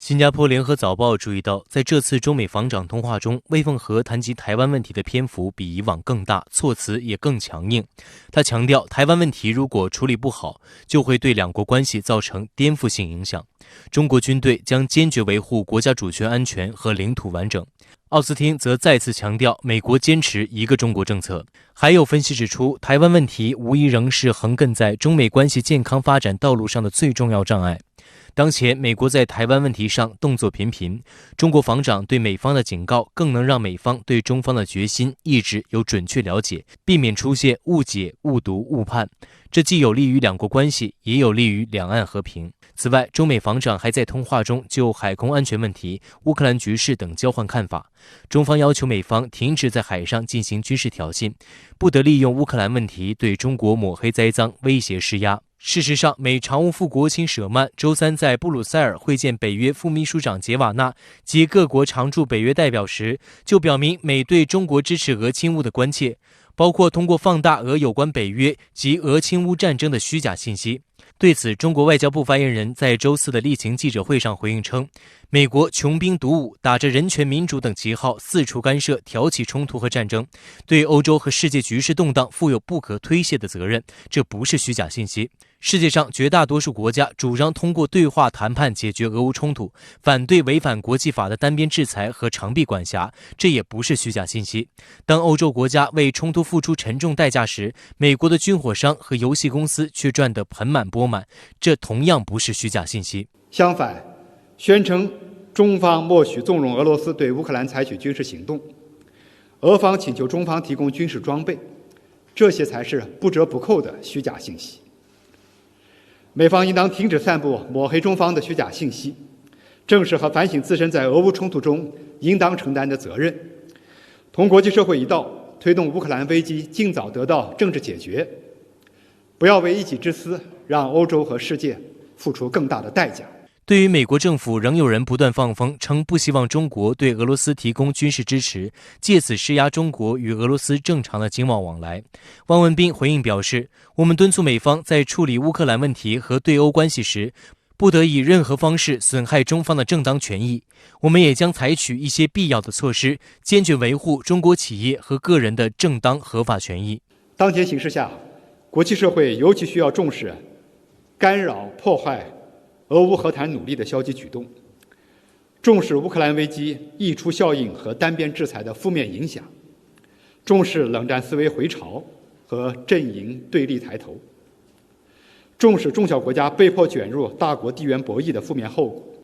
新加坡联合早报注意到，在这次中美防长通话中，魏凤和谈及台湾问题的篇幅比以往更大，措辞也更强硬。他强调，台湾问题如果处理不好，就会对两国关系造成颠覆性影响。中国军队将坚决维护国家主权安全和领土完整。奥斯汀则再次强调，美国坚持一个中国政策。还有分析指出，台湾问题无疑仍是横亘在中美关系健康发展道路上的最重要障碍。当前，美国在台湾问题上动作频频，中国防长对美方的警告更能让美方对中方的决心、意志有准确了解，避免出现误解、误读、误判。这既有利于两国关系，也有利于两岸和平。此外，中美防长还在通话中就海空安全问题、乌克兰局势等交换看法。中方要求美方停止在海上进行军事挑衅，不得利用乌克兰问题对中国抹黑栽赃、威胁施压。事实上，美常务副国卿舍曼周三在布鲁塞尔会见北约副秘书长杰瓦纳及各国常驻北约代表时，就表明美对中国支持俄侵乌的关切，包括通过放大俄有关北约及俄侵乌战争的虚假信息。对此，中国外交部发言人在周四的例行记者会上回应称，美国穷兵黩武，打着人权民主等旗号四处干涉，挑起冲突和战争，对欧洲和世界局势动荡负有不可推卸的责任，这不是虚假信息。世界上绝大多数国家主张通过对话谈判解决俄乌冲突，反对违反国际法的单边制裁和长臂管辖，这也不是虚假信息。当欧洲国家为冲突付出沉重代价时，美国的军火商和游戏公司却赚得盆满钵满，这同样不是虚假信息。相反，宣称中方默许纵容俄罗斯对乌克兰采取军事行动，俄方请求中方提供军事装备，这些才是不折不扣的虚假信息。美方应当停止散布抹黑中方的虚假信息，正视和反省自身在俄乌冲突中应当承担的责任，同国际社会一道推动乌克兰危机尽早得到政治解决，不要为一己之私让欧洲和世界付出更大的代价。对于美国政府，仍有人不断放风，称不希望中国对俄罗斯提供军事支持，借此施压中国与俄罗斯正常的经贸往来。汪文斌回应表示，我们敦促美方在处理乌克兰问题和对欧关系时，不得以任何方式损害中方的正当权益。我们也将采取一些必要的措施，坚决维护中国企业和个人的正当合法权益。当前形势下，国际社会尤其需要重视干扰、破坏俄乌和谈努力的消极举动，重视乌克兰危机溢出效应和单边制裁的负面影响，重视冷战思维回潮和阵营对立抬头，重视中小国家被迫卷入大国地缘博弈的负面后果。